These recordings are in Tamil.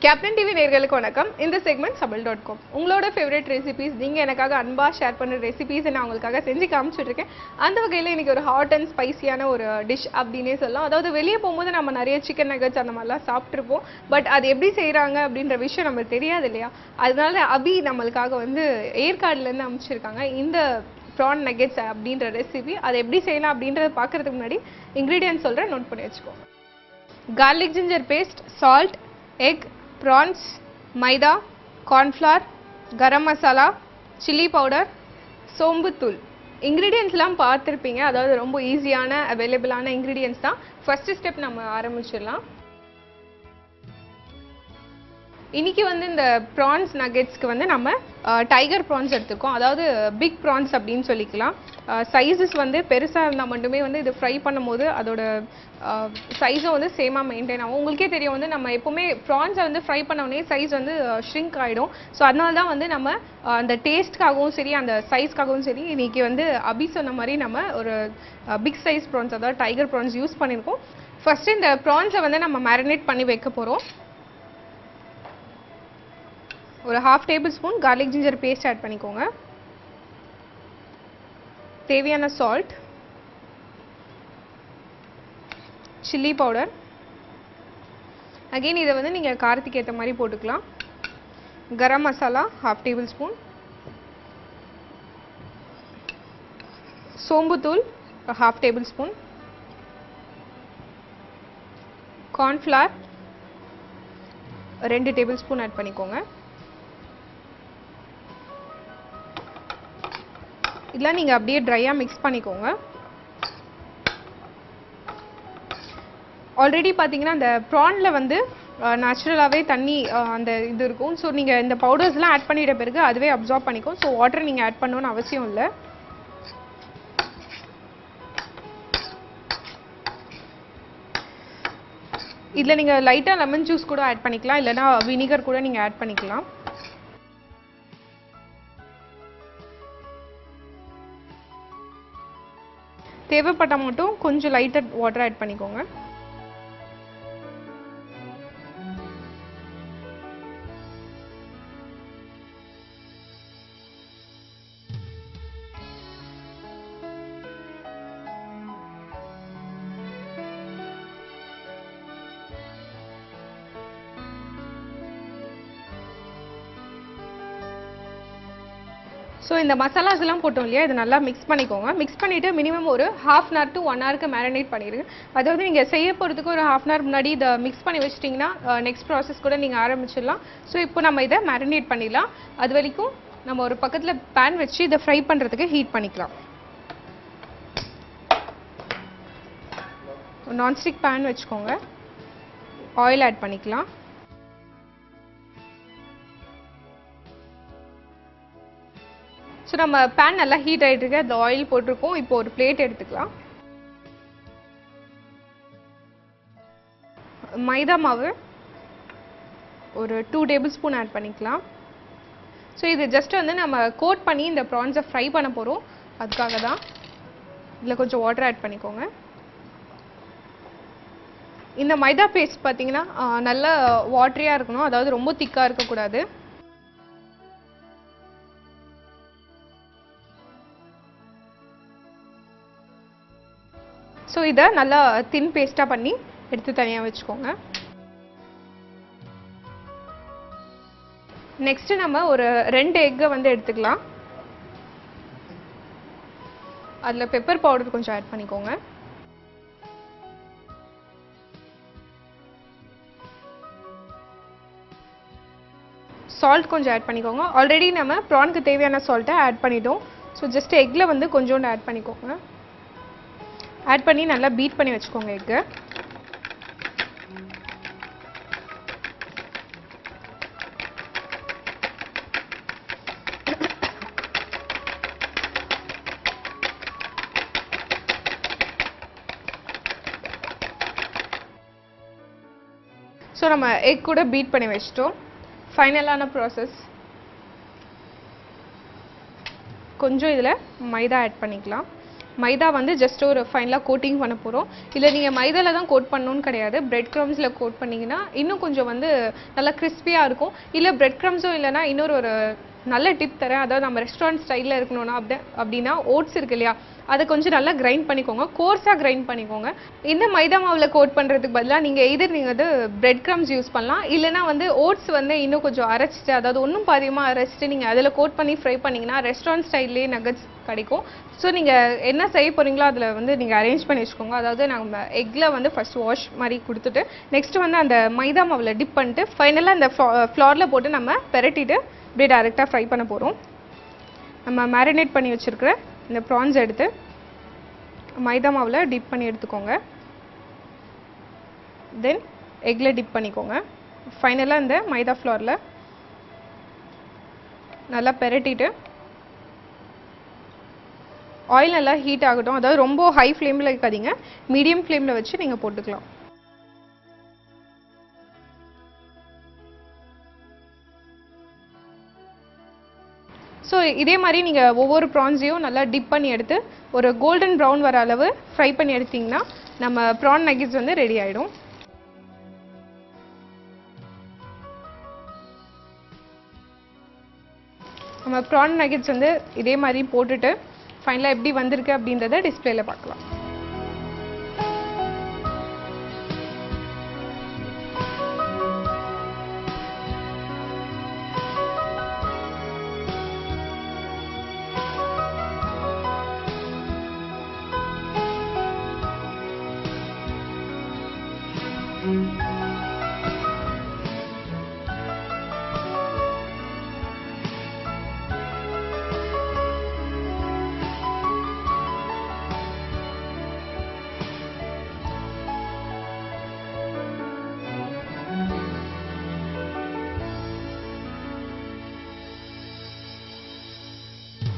கேப்டன் டிவி நேயர்களுக்கு வணக்கம். இந்த செக்மெண்ட் sabal.com. உங்களோட ஃபேவரட் ரெசிபீஸ் நீங்க எனக்காக அன்பா ஷேர் பண்ண ரெசிபீஸ் நான் உங்களுக்காக செஞ்சு காமிச்சிட்டு இருக்கேன். அந்த வகையில் இன்னைக்கு ஒரு ஹாட் அண்ட் ஸ்பைசியான ஒரு டிஷ் அப்படின்னே சொல்லலாம். அதாவது வெளியே போகும்போது நம்ம நிறைய சிக்கன் நகட்ஸ் அந்த மாதிரிலாம் சாப்பிட்ருப்போம். பட் அது எப்படி செய்கிறாங்க அப்படின்ற விஷயம் நமக்கு தெரியாது இல்லையா? அதனால அபி நம்மளுக்காக வந்து ஏற்காடுலேருந்து அமைச்சிருக்காங்க இந்த ப்ரான் நகெட்ஸ் அப்படின்ற ரெசிபி. அதை எப்படி செய்யலாம் அப்படின்றத பார்க்கறதுக்கு முன்னாடி இன்க்ரீடியன்ட் சொல்கிறேன், நோட் பண்ணி வச்சுக்கோ. Garlic ginger paste, salt, egg, prawns, maida, corn flour, garam masala, chili powder, சோம்பு தூள். இன்க்ரீடியன்ட்ஸ்லாம் பார்த்துருப்பீங்க. அதாவது ரொம்ப ஈஸியான அவைலபிளான இன்க்ரீடியன்ட்ஸ் தான். ஃபர்ஸ்ட் ஸ்டெப் நம்ம ஆரம்பிச்சிடலாம். இன்றைக்கி வந்து இந்த ப்ரான்ஸ் நகெட்ஸ்க்கு வந்து நம்ம டைகர் ப்ரான்ஸ் எடுத்துருக்கோம். அதாவது பிக் ப்ரான்ஸ் அப்படின்னு சொல்லிக்கலாம். சைஸஸ் வந்து பெருசாக இருந்தால் மட்டுமே வந்து இது ஃப்ரை பண்ணும்போது அதோட சைஸும் வந்து சேமாக மெயின்டைன் ஆகும். உங்களுக்கே தெரியும் வந்து நம்ம எப்போவுமே ப்ரான்ஸை வந்து ஃப்ரை பண்ணோடனே சைஸ் வந்து ஷ்ரிங்க் ஆகிடும். ஸோ அதனால தான் வந்து நம்ம அந்த டேஸ்ட்காகவும் சரி அந்த சைஸ்க்காகவும் சரி இன்றைக்கி வந்து அபி சொன்ன மாதிரி நம்ம ஒரு பிக் சைஸ் ப்ரான்ஸ் அதாவது டைகர் ப்ரான்ஸ் யூஸ் பண்ணியிருக்கோம். ஃபஸ்ட்டு இந்த ப்ரான்ஸை வந்து நம்ம மேரினேட் பண்ணி வைக்க போகிறோம். ஒரு 1/2 tablespoon garlic ginger paste add பண்ணிக்கோங்க. தேவையான சால்ட், சில்லி பவுடர், அகெயின் இதை வந்து நீங்கள் காரத்துக்கு ஏற்ற மாதிரி போட்டுக்கலாம். கரம் மசாலா 1/2 டேபிள் ஸ்பூன், சோம்புத்தூள் 1/2 tablespoon, cornflour 2 tablespoon add பண்ணிக்கோங்க. இதெல்லாம் நீங்கள் அப்படியே ட்ரையாக மிக்ஸ் பண்ணிக்கோங்க. ஆல்ரெடி பார்த்தீங்கன்னா அந்த ப்ரானில் வந்து நேச்சுரலாகவே தண்ணி அந்த இது இருக்கும். ஸோ நீங்கள் இந்த பவுடர்ஸ்லாம் ஆட் பண்ணிட்ட பிறகு அதுவே அப்சார்ப் பண்ணிக்கும். ஸோ வாட்டர் நீங்கள் ஆட் பண்ணணும்னு அவசியம் இல்லை. இதில் நீங்கள் லைட்டாக லெமன் ஜூஸ் கூட ஆட் பண்ணிக்கலாம், இல்லைனா வினிகர் கூட நீங்கள் ஆட் பண்ணிக்கலாம். தேவைப்பட்ட மட்டும் கொஞ்சம் லைட்டாக வாட்டர் ஆட் பண்ணிக்கோங்க. ஸோ இந்த மசாலாஸ் எல்லாம் போட்டோம் இல்லையா, இது நல்லா மிக்ஸ் பண்ணிக்கோங்க. மிக்ஸ் பண்ணிவிட்டு மினிமம் ஒரு 1/2 hour to 1 hour மேரினேட் பண்ணிடுங்க. அதாவது நீங்கள் செய்ய போகிறதுக்கு ஒரு 1/2 hour முன்னாடி இதை மிக்ஸ் பண்ணி வச்சிட்டிங்கன்னா நெக்ஸ்ட் ப்ராசஸ் கூட நீங்கள் ஆரம்பிச்சிடலாம். ஸோ இப்போ நம்ம இதை மேரினேட் பண்ணிடலாம். அது வரைக்கும் நம்ம ஒரு பக்கத்தில் பேன் வச்சு இதை ஃப்ரை பண்ணுறதுக்கு ஹீட் பண்ணிக்கலாம். நான்ஸ்டிக் பேன் வச்சுக்கோங்க. ஆயில் ஆட் பண்ணிக்கலாம். ஸோ நம்ம பேன் நல்லா ஹீட் ஆகிட்டு இருக்கு. அந்த ஆயில் போட்டிருக்கோம். இப்போ ஒரு பிளேட் எடுத்துக்கலாம். மைதா மாவு ஒரு 2 டேபிள் ஸ்பூன் ஆட் பண்ணிக்கலாம். ஸோ இது ஜஸ்ட் வந்து நம்ம கோட் பண்ணி இந்த ப்ரான்ஸை ஃப்ரை பண்ண போகிறோம். அதுக்காக தான். இதில் கொஞ்சம் வாட்டர் ஆட் பண்ணிக்கோங்க. இந்த மைதா பேஸ்ட் பார்த்தீங்கன்னா நல்ல வாட்டரியாக இருக்கணும், அதாவது ரொம்ப திக்காக இருக்கக்கூடாது. ஸோ இதை நல்லா தின் பேஸ்ட்டாக பண்ணி எடுத்து தனியாக வச்சுக்கோங்க. நெக்ஸ்ட்டு நம்ம ஒரு 2 எக்கை வந்து எடுத்துக்கலாம். அதில் பெப்பர் பவுடர் கொஞ்சம் ஆட் பண்ணிக்கோங்க. சால்ட் கொஞ்சம் ஆட் பண்ணிக்கோங்க. ஆல்ரெடி நம்ம ப்ரானுக்கு தேவையான சால்ட்டை ஆட் பண்ணிட்டோம். ஸோ ஜஸ்ட் எக்கில் வந்து கொஞ்சோண்டு ஆட் பண்ணிக்கோங்க. ஆட் பண்ணி நல்லா பீட் பண்ணி வச்சுக்கோங்க எக்கு. ஸோ நம்ம எக் கூட பீட் பண்ணி வச்சிட்டோம். ஃபைனலான ப்ராசஸ், கொஞ்சம் இதில் மைதா ஆட் பண்ணிக்கலாம். மைதா வந்து ஜஸ்ட் ஒரு ஃபைனலாக கோட்டிங் பண்ண போகிறோம். இல்லை நீங்கள் மைதாவில் தான் கோட் பண்ணணும்னு கிடையாது, பிரெட் க்ரம்ஸில் கோட் பண்ணிங்கன்னா இன்னும் கொஞ்சம் வந்து நல்லா கிறிஸ்பியாக இருக்கும். இல்லை பிரெட் க்ரம்ஸும் இல்லைனா ஒரு நல்ல டிப் தரேன். அதாவது நம்ம ரெஸ்டாரண்ட் ஸ்டைலில் இருக்கணும்னா அப்படின்னா ஓட்ஸ் இருக்கு இல்லையா, அதை கொஞ்சம் நல்லா கிரைண்ட் பண்ணிக்கோங்க, கோர்ஸாக கிரைண்ட் பண்ணிக்கோங்க. இந்த மைதா மாவில் கோட் பண்ணுறதுக்கு பதிலாக நீங்கள் வந்து பிரெட் க்ரம்ஸ் யூஸ் பண்ணலாம். இல்லைனா வந்து ஓட்ஸ் வந்து இன்னும் கொஞ்சம் அரைச்சிட்டு, அதாவது ஒன்றும் பாதியமாக அரைச்சிட்டு நீங்கள் அதில் கோட் பண்ணி ஃப்ரை பண்ணிங்கன்னா ரெஸ்டாரண்ட் ஸ்டைல்லே நகட்ஸ் கிடைக்கும். ஸோ நீங்கள் என்ன செய்ய போகிறீங்களோ அதில் வந்து நீங்கள் அரேஞ்ச் பண்ணி வச்சுக்கோங்க. அதாவது நம்ம எக்கில் வந்து ஃபர்ஸ்ட் வாஷ் மாதிரி கொடுத்துட்டு நெக்ஸ்ட் வந்து அந்த மைதா மாவில் டிப் பண்ணிட்டு ஃபைனலாக அந்த ஃப்ளாரில் போட்டு நம்ம பெரட்டிட்டு இப்படியே டைரெக்டாக ஃப்ரை பண்ண போகிறோம். நம்ம மேரினேட் பண்ணி வச்சுருக்கிற இந்த ப்ரான்ஸ் எடுத்து மைதா மாவில் டிப் பண்ணி எடுத்துக்கோங்க. தென் எக்கில் டிப் பண்ணிக்கோங்க. ஃபைனலாக இந்த மைதா ஃப்ளாரில் நல்லா பெரட்டிட்டு ஆயில் நல்லா ஹீட் ஆகட்டும். அதாவது ரொம்ப ஹை ஃப்ளேமில் வைக்காதீங்க, மீடியம் ஃப்ளேமில் வச்சு நீங்கள் போட்டுக்கலாம். ஸோ இதே மாதிரி நீங்கள் ஒவ்வொரு ப்ரான்ஸையும் நல்லா டிப் பண்ணி எடுத்து ஒரு கோல்டன் ப்ரௌன் வர அளவு ஃப்ரை பண்ணி எடுத்திங்கன்னா நம்ம ப்ரான் நகெட்ஸ் வந்து ரெடி ஆகிடும். நம்ம ப்ரான் நகெட்ஸ் வந்து இதே மாதிரி போட்டுட்டு ஃபைனலாக எப்படி வந்திருக்கு அப்படின்றத டிஸ்பிளேல பார்க்கலாம்.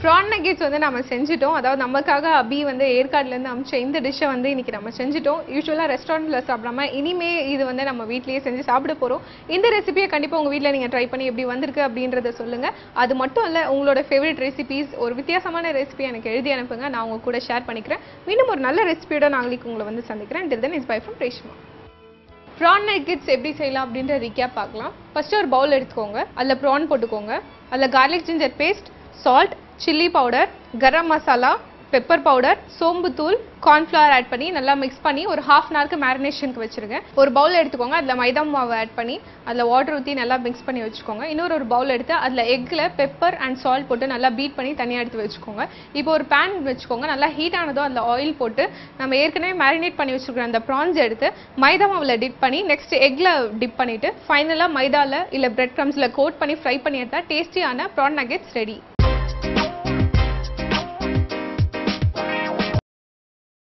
ப்ரான் நகெட்ஸ் வந்து நம்ம செஞ்சுட்டோம். அதாவது நமக்காக அபி வந்து ஏற்காடுலேருந்து அமிச்ச இந்த டிஷ்ஷை வந்து இன்றைக்கி நம்ம செஞ்சுட்டோம். யூஸ்வலாக ரெஸ்டாரண்ட்டில் சாப்பிடாம இனிமே இது வந்து நம்ம வீட்லேயே செஞ்சு சாப்பிட போகிறோம். இந்த ரெசிபியை கண்டிப்பாக உங்கள் வீட்டில் நீங்கள் ட்ரை பண்ணி எப்படி வந்திருக்கு அப்படின்றத சொல்லுங்கள். அது மட்டும் இல்லை, உங்களோட ஃபேவரட் ரெசிபீஸ் ஒரு வித்தியாசமான ரெசிபி எனக்கு எழுதி அனுப்புங்க, நான் உங்கள் கூட ஷேர் பண்ணிக்கிறேன். மீண்டும் ஒரு நல்ல ரெசிபியோட நாளைக்கு உங்களை வந்து சந்திக்கிறேன். Till then, it's bye from Reshma. Prawn nuggets எப்படி செய்யலாம் அப்படின்ற ரீகேப் பார்க்கலாம். ஃபர்ஸ்ட் ஒரு பவுல் எடுத்துக்கோங்க, அதில் ப்ரான் போட்டுக்கோங்க, அதில் garlic ginger paste, salt, chilli powder, garam masala, pepper powder, சோம்பு தூள், கார்ன்ஃப்ளவர் ஆட் பண்ணி நல்லா மிக்ஸ் பண்ணி ஒரு ஹாஃப் அன் ஹவருக்கு மேரினேஷனுக்கு வச்சுருங்க. ஒரு பவுல் எடுத்துக்கோங்க, அதில் மைதா மாவு ஆட் பண்ணி அதில் வாட்டர் ஊற்றி நல்லா மிக்ஸ் பண்ணி வச்சுக்கோங்க. இன்னொரு பவுல் எடுத்து அதில் எக்கில் பெப்பர் அண்ட் சால்ட் போட்டு நல்லா பீட் பண்ணி தனியாக எடுத்து வச்சுக்கோங்க. இப்போ ஒரு பேன் வச்சுக்கோங்க, நல்லா ஹீட் ஆனதும் அதில் ஆயில் போட்டு நம்ம ஏற்கனவே மேரினேட் பண்ணி வச்சுருக்கிற அந்த ப்ரான்ஸ் எடுத்து மைதா மாவில் டிப் பண்ணி நெக்ஸ்ட் எக்கில் டிப் பண்ணிவிட்டு ஃபைனலாக மைதாவில் இல்லை பிரெட் க்ரம்ஸில் கோட் பண்ணி ஃப்ரை பண்ணி எடுத்தால் டேஸ்டியான ப்ரான் நகெட்ஸ் ரெடி.